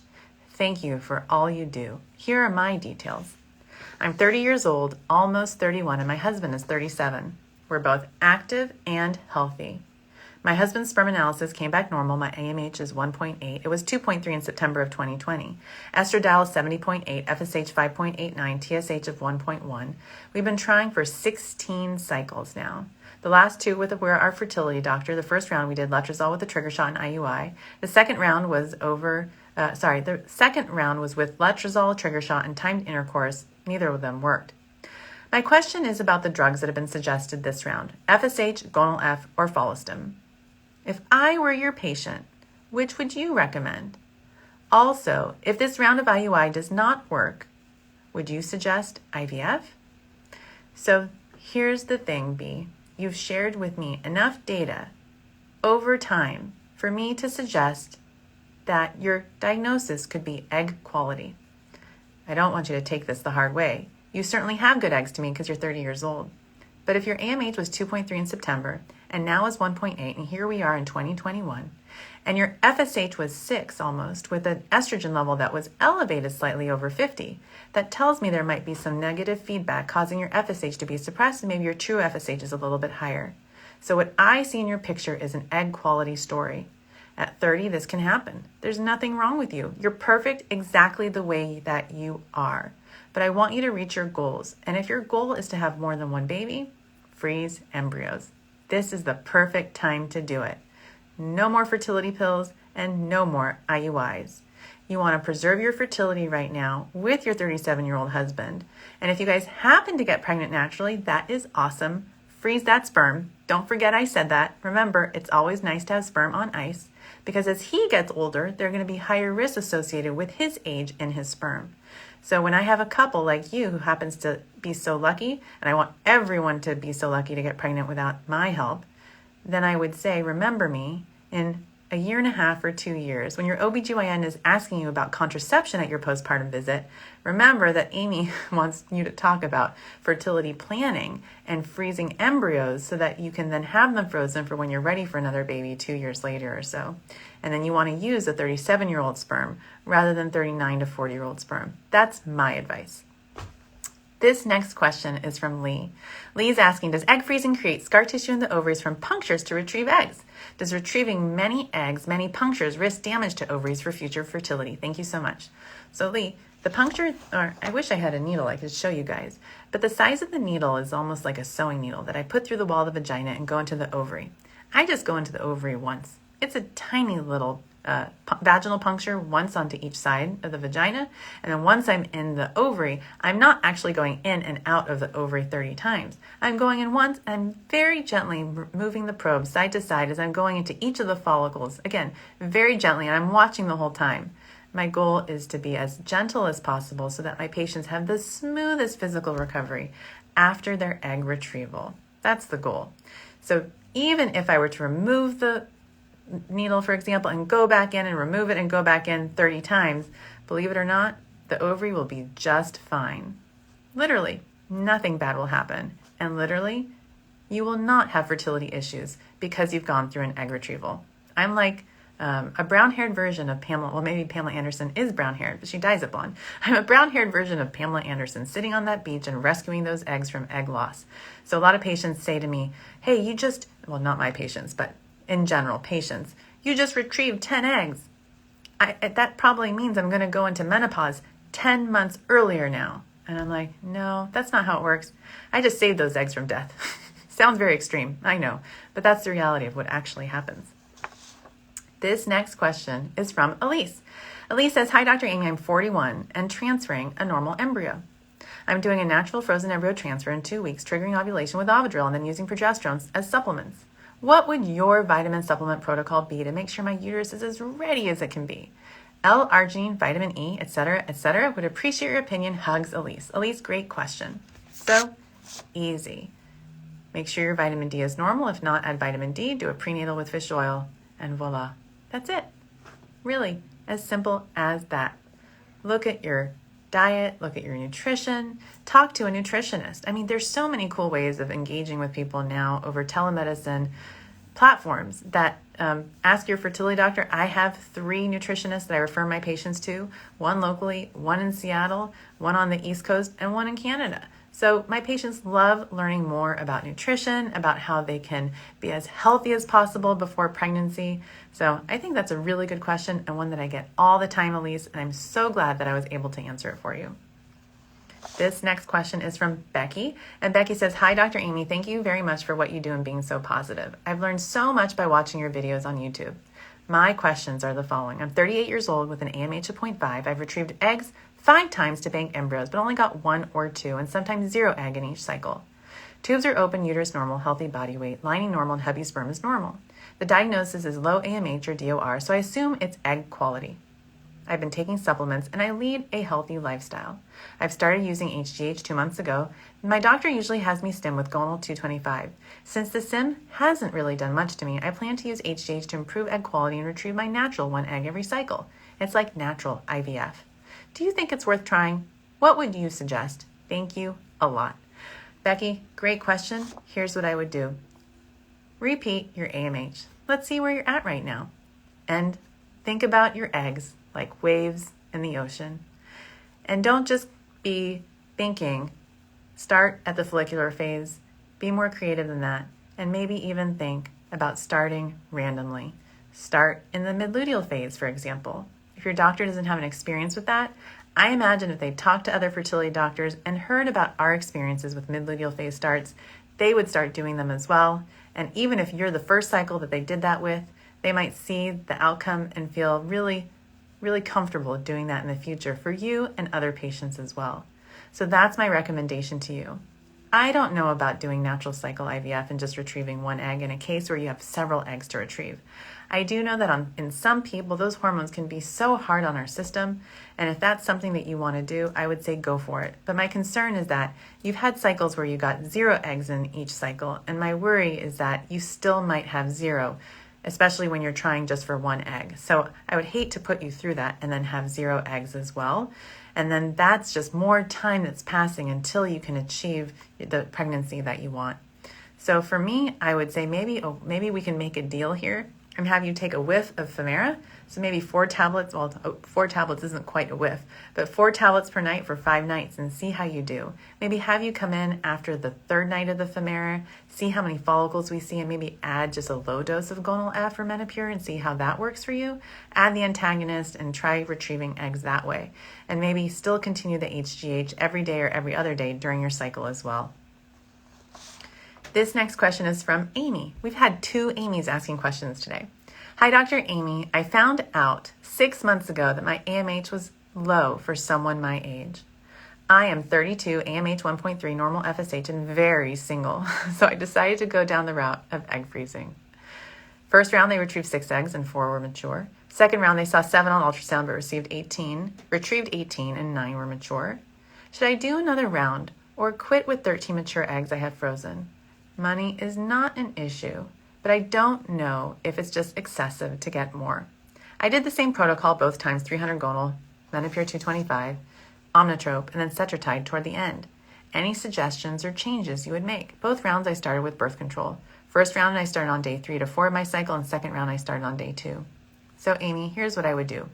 Thank you for all you do. Here are my details. I'm 30 years old, almost 31, and my husband is 37. We're both active and healthy. My husband's sperm analysis came back normal. My AMH is 1.8. It was 2.3 in September of 2020. Estradiol is 70.8, FSH 5.89, TSH of 1.1. We've been trying for 16 cycles now. The last 2 with our fertility doctor. The first round we did letrozole with a trigger shot and IUI. The second round was with letrozole, trigger shot, and timed intercourse. Neither of them worked. My question is about the drugs that have been suggested this round, FSH, Gonal F, or Follistim. If I were your patient, which would you recommend? Also, if this round of IUI does not work, would you suggest IVF? So here's the thing, B. You've shared with me enough data over time for me to suggest that your diagnosis could be egg quality. I don't want you to take this the hard way. You certainly have good eggs to me because you're 30 years old. But if your AMH was 2.3 in September and now is 1.8, and here we are in 2021, and your FSH was 6 almost with an estrogen level that was elevated slightly over 50, that tells me there might be some negative feedback causing your FSH to be suppressed, and maybe your true FSH is a little bit higher. So what I see in your picture is an egg quality story. At 30, this can happen. There's nothing wrong with you. You're perfect exactly the way that you are. But I want you to reach your goals. And if your goal is to have more than 1 baby, freeze embryos. This is the perfect time to do it. No more fertility pills and no more IUIs. You want to preserve your fertility right now with your 37-year-old husband. And if you guys happen to get pregnant naturally, that is awesome. Freeze that sperm. Don't forget I said that. Remember, it's always nice to have sperm on ice, because as he gets older, there are going to be higher risks associated with his age and his sperm. So when I have a couple like you who happens to be so lucky, and I want everyone to be so lucky to get pregnant without my help, then I would say, remember me in a year and a half or 2 years, when your OBGYN is asking you about contraception at your postpartum visit, remember that Aimee wants you to talk about fertility planning and freezing embryos so that you can then have them frozen for when you're ready for another baby 2 years later or so. And then you want to use a 37-year-old sperm rather than 39 to 40-year-old sperm. That's my advice. This next question is from Lee. Lee's asking, does egg freezing create scar tissue in the ovaries from punctures to retrieve eggs? Does retrieving many eggs, many punctures, risk damage to ovaries for future fertility? Thank you so much. So Lee, the puncture, or I wish I had a needle I could show you guys, but the size of the needle is almost like a sewing needle that I put through the wall of the vagina and go into the ovary. I just go into the ovary once. It's a tiny little vaginal puncture once onto each side of the vagina, and then once I'm in the ovary, I'm not actually going in and out of the ovary 30 times. I'm going in once, and I'm very gently moving the probe side to side as I'm going into each of the follicles. Again, very gently, and I'm watching the whole time. My goal is to be as gentle as possible so that my patients have the smoothest physical recovery after their egg retrieval. That's the goal. So even if I were to remove the needle, for example, and go back in and remove it and go back in 30 times, believe it or not, the ovary will be just fine. Literally, nothing bad will happen. And literally, You will not have fertility issues because you've gone through an egg retrieval. I'm like a brown-haired version of Pamela. Well, maybe Pamela Anderson is brown-haired, but she dyes it blonde. I'm a brown-haired version of Pamela Anderson sitting on that beach and rescuing those eggs from egg loss. So a lot of patients say to me, hey, well, not my patients, but in general, patients, you just retrieved 10 eggs. That probably means I'm going to go into menopause 10 months earlier now. And I'm like, no, that's not how it works. I just saved those eggs from death. Sounds very extreme, I know, but that's the reality of what actually happens. This next question is from Elise. Elise says, hi, Dr. Aimee, I'm 41 and transferring a normal embryo. I'm doing a natural frozen embryo transfer in 2 weeks, triggering ovulation with Ovidrel and then using progesterone as supplements. What would your vitamin supplement protocol be to make sure my uterus is as ready as it can be? L-arginine, vitamin E, etc., etc. Would appreciate your opinion. Hugs, Elise. Elise, great question. So easy. Make sure your vitamin D is normal. If not, add vitamin D, do a prenatal with fish oil, and voila. That's it. Really, as simple as that. Look at your diet, look at your nutrition, talk to a nutritionist. I mean, there's so many cool ways of engaging with people now over telemedicine platforms that ask your fertility doctor. I have 3 nutritionists that I refer my patients to, one locally, one in Seattle, one on the East Coast, and one in Canada. So my patients love learning more about nutrition, about how they can be as healthy as possible before pregnancy. So I think that's a really good question and one that I get all the time, Elise, and I'm so glad that I was able to answer it for you. This next question is from Becky, and Becky says, hi, Dr. Aimee, thank you very much for what you do and being so positive. I've learned so much by watching your videos on YouTube. My questions are the following. I'm 38 years old with an AMH of 0.5. I've retrieved eggs 5 times to bank embryos, but only got 1 or 2, and sometimes 0 egg in each cycle. Tubes are open, uterus normal, healthy body weight, lining normal, and heavy sperm is normal. The diagnosis is low AMH or DOR, so I assume it's egg quality. I've been taking supplements, and I lead a healthy lifestyle. I've started using HGH 2 months ago. My doctor usually has me stim with gonal 225. Since the stim hasn't really done much to me, I plan to use HGH to improve egg quality and retrieve my natural 1 egg every cycle. It's like natural IVF. Do you think it's worth trying? What would you suggest? Thank you a lot. Becky, great question. Here's what I would do. Repeat your AMH. Let's see where you're at right now. And think about your eggs like waves in the ocean. And don't just be thinking, start at the follicular phase, be more creative than that, and maybe even think about starting randomly. Start in the midluteal phase, for example. If your doctor doesn't have an experience with that, I imagine if they talked to other fertility doctors and heard about our experiences with midluteal phase starts, they would start doing them as well. And even if you're the first cycle that they did that with, they might see the outcome and feel really, really comfortable doing that in the future for you and other patients as well. So that's my recommendation to you. I don't know about doing natural cycle IVF and just retrieving 1 egg in a case where you have several eggs to retrieve. I do know that in some people, those hormones can be so hard on our system, and if that's something that you want to do, I would say go for it. But my concern is that you've had cycles where you got 0 eggs in each cycle, and my worry is that you still might have 0, especially when you're trying just for 1 egg. So I would hate to put you through that and then have 0 eggs as well. And then that's just more time that's passing until you can achieve the pregnancy that you want. So for me, I would say maybe we can make a deal here and have you take a whiff of Femera. So maybe 4 tablets, 4 tablets isn't quite a whiff, but 4 tablets per night for 5 nights and see how you do. Maybe have you come in after the 3rd night of the Femera, see how many follicles we see, and maybe add just a low dose of gonal F or Menopur and see how that works for you. Add the antagonist and try retrieving eggs that way. And maybe still continue the HGH every day or every other day during your cycle as well. This next question is from Aimee. We've had 2 Aimees asking questions today. Hi, Dr. Aimee. I found out 6 months ago that my AMH was low for someone my age. I am 32, AMH 1.3, normal FSH, and very single. So I decided to go down the route of egg freezing. First round, they retrieved 6 eggs and 4 were mature. Second round, they saw 7 on ultrasound but retrieved 18 and 9 were mature. Should I do another round or quit with 13 mature eggs I had frozen? Money is not an issue, but I don't know if it's just excessive to get more. I did the same protocol both times, 300 gonal, Menopur 225, Omnitrope, and then Cetrotide toward the end. any suggestions or changes you would make. Both rounds I started with birth control. First round I started on day 3 to 4 of my cycle, and second round I started on day 2. So Aimee, here's what I would do.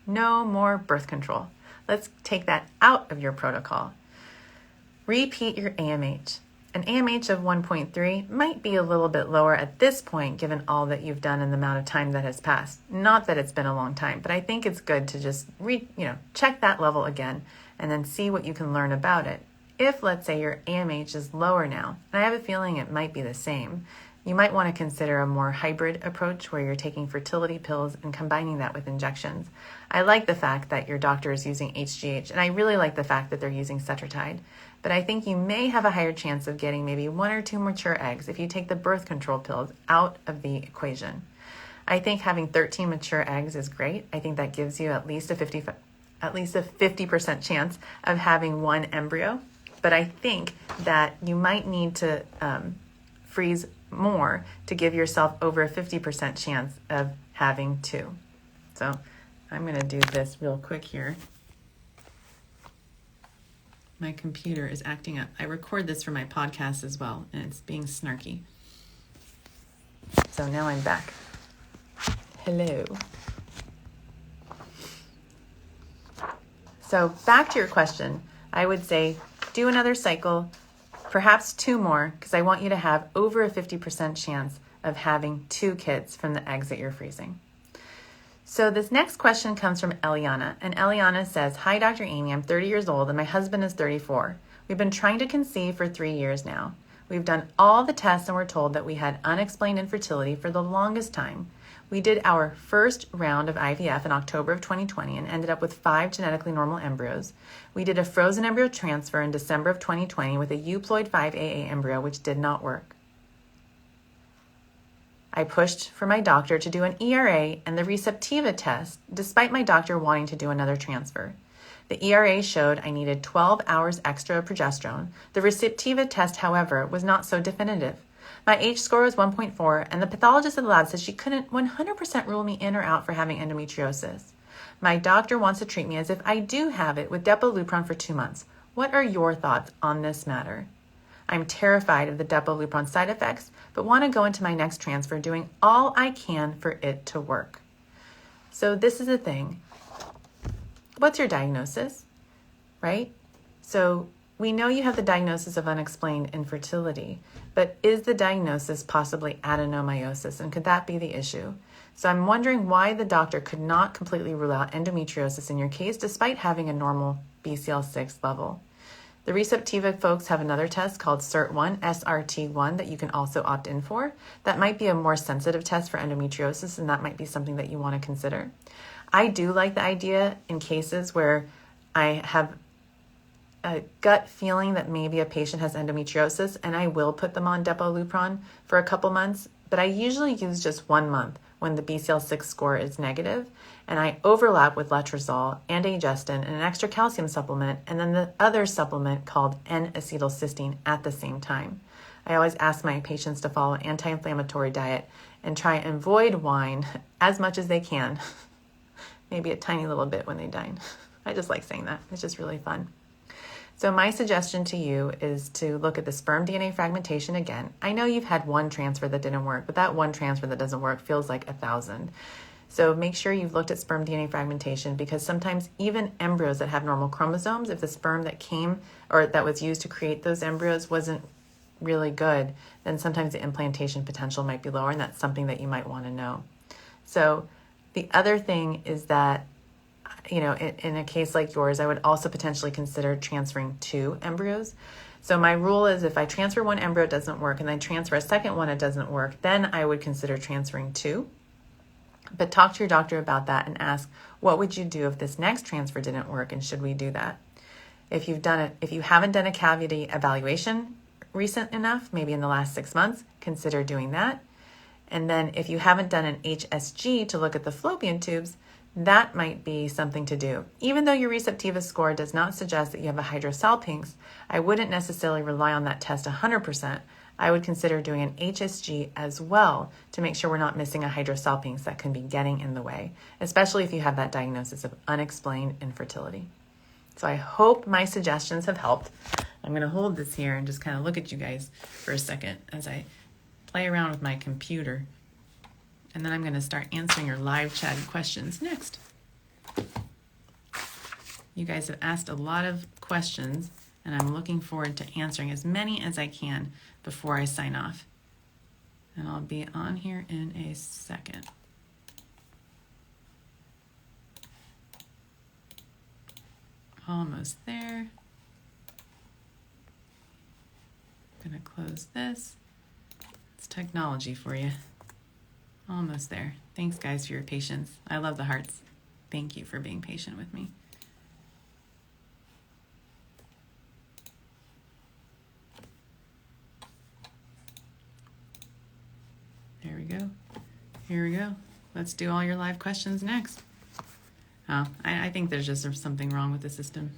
No more birth control. Let's take that out of your protocol. Repeat your AMH. An AMH of 1.3 might be a little bit lower at this point given all that you've done and the amount of time that has passed. Not that it's been a long time, but I think it's good to just check that level again and then see what you can learn about it. If, let's say, your AMH is lower now, and I have a feeling it might be the same, you might want to consider a more hybrid approach where you're taking fertility pills and combining that with injections. I like the fact that your doctor is using HGH, and I really like the fact that they're using Cetrotide. But I think you may have a higher chance of getting maybe 1 or 2 mature eggs if you take the birth control pills out of the equation. I think having 13 mature eggs is great. I think that gives you at least a 50% chance of having 1 embryo. But I think that you might need to freeze more to give yourself over a 50% chance of having 2. So I'm going to do this real quick here. My computer is acting up. I record this for my podcast as well, and it's being snarky. So now I'm back. Hello. So back to your question, I would say do another cycle, perhaps 2 more, because I want you to have over a 50% chance of having 2 kids from the eggs that you're freezing. So this next question comes from Eliana, and Eliana says, "Hi, Dr. Aimee, I'm 30 years old and my husband is 34. We've been trying to conceive for 3 years now. We've done all the tests and we're told that we had unexplained infertility for the longest time. We did our first round of IVF in October of 2020 and ended up with 5 genetically normal embryos. We did a frozen embryo transfer in December of 2020 with a euploid 5AA embryo, which did not work. I pushed for my doctor to do an ERA and the receptiva test, despite my doctor wanting to do another transfer. The ERA showed I needed 12 hours extra of progesterone. The receptiva test, however, was not so definitive. My H score was 1.4, and the pathologist at the lab said she couldn't 100% rule me in or out for having endometriosis. My doctor wants to treat me as if I do have it with Depo-Lupron for 2 months. What are your thoughts on this matter? I'm terrified of the Depo-Lupron side effects, but want to go into my next transfer doing all I can for it to work." So this is the thing. What's your diagnosis, right? So we know you have the diagnosis of unexplained infertility, but is the diagnosis possibly adenomyosis, and could that be the issue? So I'm wondering why the doctor could not completely rule out endometriosis in your case despite having a normal BCL6 level. The receptiva folks have another test called SIRT1, SRT1, that you can also opt in for. That might be a more sensitive test for endometriosis, and that might be something that you want to consider. I do like the idea in cases where I have a gut feeling that maybe a patient has endometriosis, and I will put them on Depo-Lupron for a couple months, but I usually use just 1 month when the BCL6 score is negative, and I overlap with letrozole and agestin and an extra calcium supplement, and then the other supplement called N-acetylcysteine at the same time. I always ask my patients to follow an anti-inflammatory diet and try and avoid wine as much as they can. Maybe a tiny little bit when they dine. I just like saying that. It's just really fun. So my suggestion to you is to look at the sperm DNA fragmentation again. I know you've had 1 transfer that didn't work, but that 1 transfer that doesn't work feels like 1,000. So make sure you've looked at sperm DNA fragmentation, because sometimes even embryos that have normal chromosomes, if the sperm that came or that was used to create those embryos wasn't really good, then sometimes the implantation potential might be lower, and that's something that you might want to know. So the other thing is that, in a case like yours, I would also potentially consider transferring 2 embryos. So my rule is if I transfer 1 embryo, it doesn't work, and then transfer a second one, it doesn't work, then I would consider transferring 2. But talk to your doctor about that and ask, what would you do if this next transfer didn't work, and should we do that? If you haven't done a cavity evaluation recent enough, maybe in the last 6 months, consider doing that. And then if you haven't done an HSG to look at the fallopian tubes, that might be something to do. Even though your receptiva score does not suggest that you have a hydrosalpinx, I wouldn't necessarily rely on that test 100%. I would consider doing an HSG as well to make sure we're not missing a hydrosalpinx that can be getting in the way, especially if you have that diagnosis of unexplained infertility. So I hope my suggestions have helped. I'm going to hold this here and just kind of look at you guys for a second as I play around with my computer. And then I'm going to start answering your live chat questions next. You guys have asked a lot of questions, and I'm looking forward to answering as many as I can before I sign off. And I'll be on here in a second. Almost there. I'm going to close this. It's technology for you. Almost there. Thanks, guys, for your patience. I love the hearts. Thank you for being patient with me. There we go. Here we go. Let's do all your live questions next. Oh, I think there's just something wrong with the system.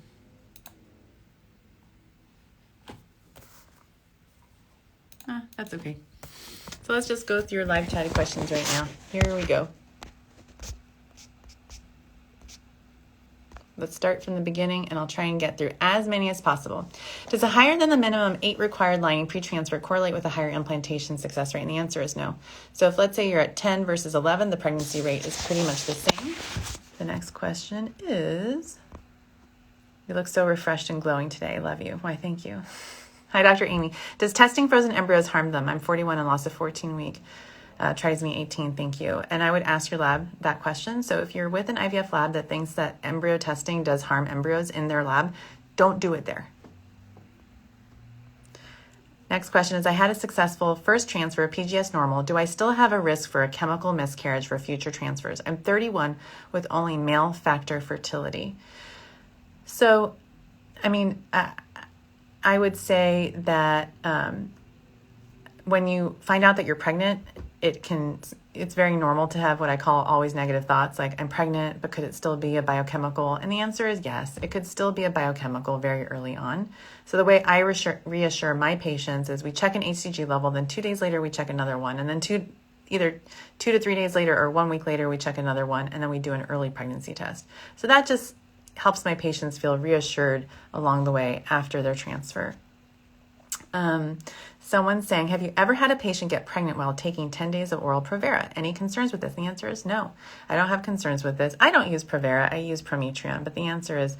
That's okay. So let's just go through your live chat questions right now. Here we go. Let's start from the beginning, and I'll try and get through as many as possible. Does a higher than the minimum 8 required lining pre-transfer correlate with a higher implantation success rate? And the answer is no. So if, let's say, you're at 10 versus 11, the pregnancy rate is pretty much the same. The next question is, you look so refreshed and glowing today. Love you. Why, thank you. Hi, Dr. Aimee. Does testing frozen embryos harm them? I'm 41 and lost a 14-week. Tries me 18, thank you. And I would ask your lab that question. So if you're with an IVF lab that thinks that embryo testing does harm embryos in their lab, don't do it there. Next question is, I had a successful first transfer, PGS normal. Do I still have a risk for a chemical miscarriage for future transfers? I'm 31 with only male factor fertility. So, I mean, I would say that when you find out that you're pregnant, it's very normal to have what I call always negative thoughts, like I'm pregnant, but could it still be a biochemical? And the answer is yes, it could still be a biochemical very early on. So the way I reassure my patients is we check an HCG level, then 2 days later we check another one, and then either 2 to 3 days later or 1 week later we check another one, and then we do an early pregnancy test. So that just helps my patients feel reassured along the way after their transfer. Someone's saying, have you ever had a patient get pregnant while taking 10 days of oral Provera? Any concerns with this? The answer is no. I don't have concerns with this. I don't use Provera. I use Prometrion. But the answer is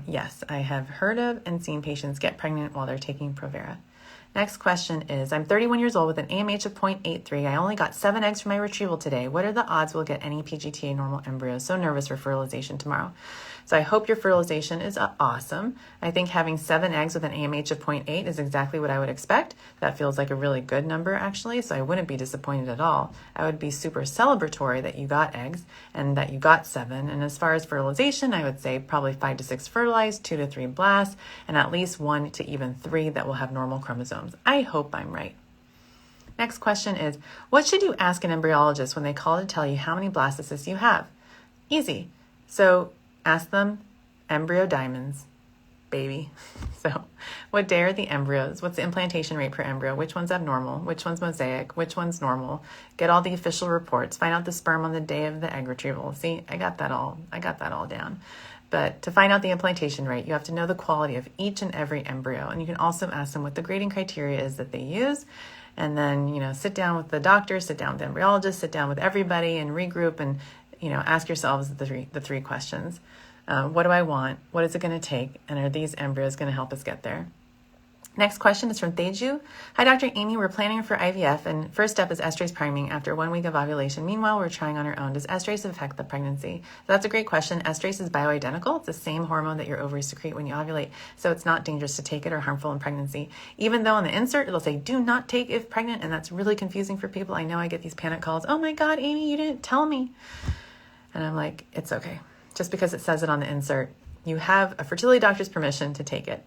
yes. I have heard of and seen patients get pregnant while they're taking Provera. Next question is, I'm 31 years old with an AMH of 0.83. I only got 7 eggs from my retrieval today. What are the odds we'll get any PGTA normal embryos? So nervous for fertilization tomorrow. So I hope your fertilization is awesome. I think having 7 eggs with an AMH of 0.8 is exactly what I would expect. That feels like a really good number, actually, so I wouldn't be disappointed at all. I would be super celebratory that you got eggs and that you got 7. And as far as fertilization, I would say probably 5 to 6 fertilized, 2 to 3 blasts, and at least 1 to even 3 that will have normal chromosomes. I hope I'm right. Next question is, what should you ask an embryologist when they call to tell you how many blastocysts you have? Easy. So ask them, embryo diamonds, baby. So what day are the embryos? What's the implantation rate per embryo? Which one's abnormal? Which one's mosaic? Which one's normal? Get all the official reports. Find out the sperm on the day of the egg retrieval. See, I got that all down. But to find out the implantation rate, you have to know the quality of each and every embryo. And you can also ask them what the grading criteria is that they use. And then, sit down with the doctor, sit down with the embryologist, sit down with everybody and regroup and, ask yourselves the three questions. What do I want? What is it going to take? And are these embryos going to help us get there? Next question is from Teju. Hi, Dr. Aimee. We're planning for IVF, and first step is estrase priming after 1 week of ovulation. Meanwhile, we're trying on our own. Does estrase affect the pregnancy? So that's a great question. Estrase is bioidentical. It's the same hormone that your ovaries secrete when you ovulate, so it's not dangerous to take it or harmful in pregnancy. Even though on the insert, it'll say, do not take if pregnant, and that's really confusing for people. I know I get these panic calls. Oh my God, Aimee, you didn't tell me. And I'm like, it's okay. Just because it says it on the insert, you have a fertility doctor's permission to take it.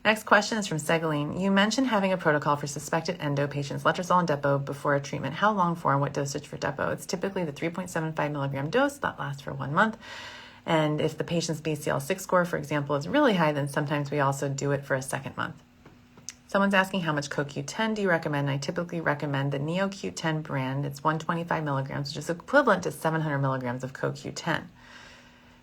Next question is from Segaline. You mentioned having a protocol for suspected endo patients, letrozole and Depo before a treatment. How long for and what dosage for Depo? It's typically the 3.75 milligram dose that lasts for 1 month. And if the patient's BCL6 score, for example, is really high, then sometimes we also do it for a second month. Someone's asking how much CoQ10 do you recommend? I typically recommend the NeoQ10 brand. It's 125 milligrams, which is equivalent to 700 milligrams of CoQ10.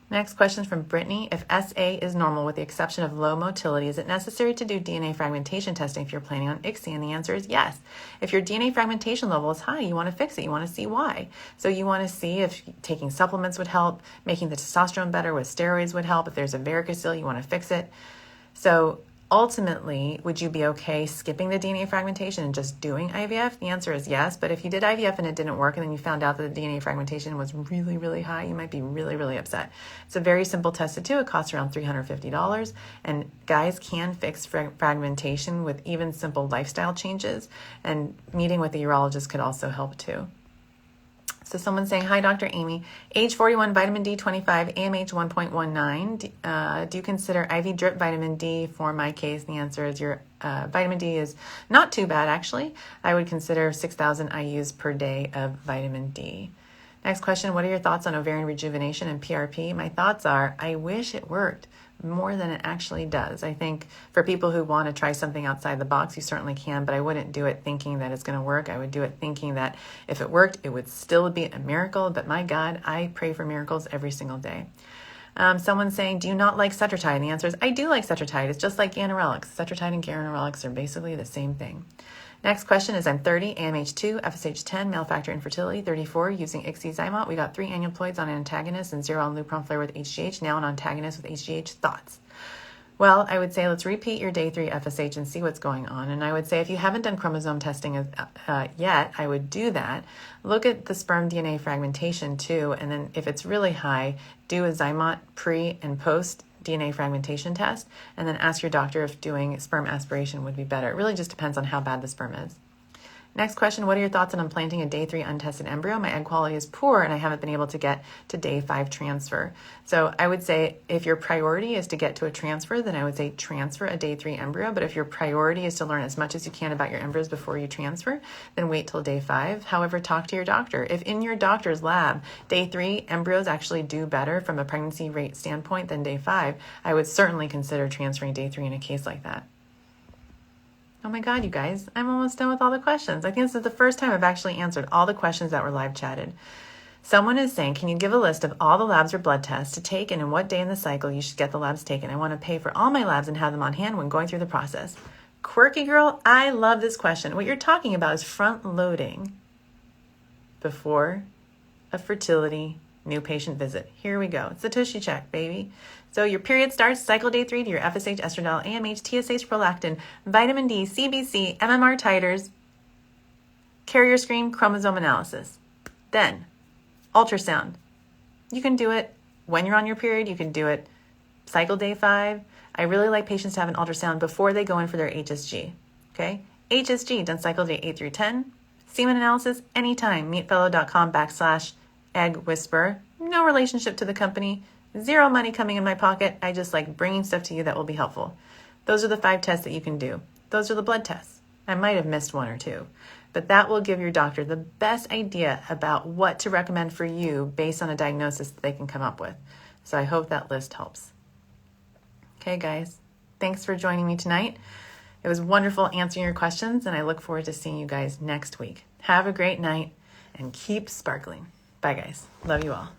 Next question from Brittany. If SA is normal with the exception of low motility, is it necessary to do DNA fragmentation testing if you're planning on ICSI? And the answer is yes. If your DNA fragmentation level is high, you want to fix it. You want to see why. So you want to see if taking supplements would help, making the testosterone better with steroids would help. If there's a varicocele, you want to fix it. So ultimately, would you be okay skipping the DNA fragmentation and just doing IVF? The answer is yes. But if you did IVF and it didn't work and then you found out that the DNA fragmentation was really, really high, you might be really, really upset. It's a very simple test to do. It costs around $350. And guys can fix fragmentation with even simple lifestyle changes. And meeting with a urologist could also help too. So someone's saying, hi, Dr. Aimee, age 41, vitamin D 25, AMH 1.19. Do you consider IV drip vitamin D for my case? And the answer is your vitamin D is not too bad, actually. I would consider 6,000 IUs per day of vitamin D. Next question, what are your thoughts on ovarian rejuvenation and PRP? My thoughts are, I wish it worked more than it actually does. I think for people who want to try something outside the box, you certainly can, but I wouldn't do it thinking that it's going to work. I would do it thinking that if it worked, it would still be a miracle. But my God, I pray for miracles every single day. Someone's saying, do you not like Cetrotide? And the answer is, I do like Cetrotide. It's just like ganirelix. Cetrotide and ganirelix are basically the same thing. Next question is, I'm 30, AMH2, FSH 10, male factor infertility, 34, using ICSI Zymot. We got 3 aneuploids on an antagonist and 0 on Lupron flare with HGH, now an antagonist with HGH. Thoughts? Well, I would say let's repeat your day 3 FSH and see what's going on. And I would say if you haven't done chromosome testing yet, I would do that. Look at the sperm DNA fragmentation too, and then if it's really high, do a Zymot pre and post DNA fragmentation test, and then ask your doctor if doing sperm aspiration would be better. It really just depends on how bad the sperm is. Next question, what are your thoughts on implanting a day 3 untested embryo? My egg quality is poor and I haven't been able to get to day 5 transfer. So I would say if your priority is to get to a transfer, then I would say transfer a day 3 embryo. But if your priority is to learn as much as you can about your embryos before you transfer, then wait till day 5. However, talk to your doctor. If in your doctor's lab, day 3 embryos actually do better from a pregnancy rate standpoint than day 5, I would certainly consider transferring day 3 in a case like that. Oh my God, you guys, I'm almost done with all the questions. I think this is the first time I've actually answered all the questions that were live chatted. Someone is saying, can you give a list of all the labs or blood tests to take and in what day in the cycle you should get the labs taken? I want to pay for all my labs and have them on hand when going through the process. Quirky girl, I love this question. What you're talking about is front loading before a fertility new patient visit. Here we go. It's a tushy check, baby. So your period starts cycle day 3 to your FSH, estradiol, AMH, TSH, prolactin, vitamin D, CBC, MMR titers, carrier screen, chromosome analysis. Then ultrasound. You can do it when you're on your period. You can do it cycle day 5. I really like patients to have an ultrasound before they go in for their HSG. Okay? HSG done cycle day 8 through 10. Semen analysis anytime. Meetfellow.com/egg whisper. No relationship to the company. 0 money coming in my pocket. I just like bringing stuff to you that will be helpful. Those are the 5 tests that you can do. Those are the blood tests. I might have missed 1 or 2, but that will give your doctor the best idea about what to recommend for you based on a diagnosis that they can come up with. So I hope that list helps. Okay, guys, thanks for joining me tonight. It was wonderful answering your questions, and I look forward to seeing you guys next week. Have a great night and keep sparkling. Bye, guys. Love you all.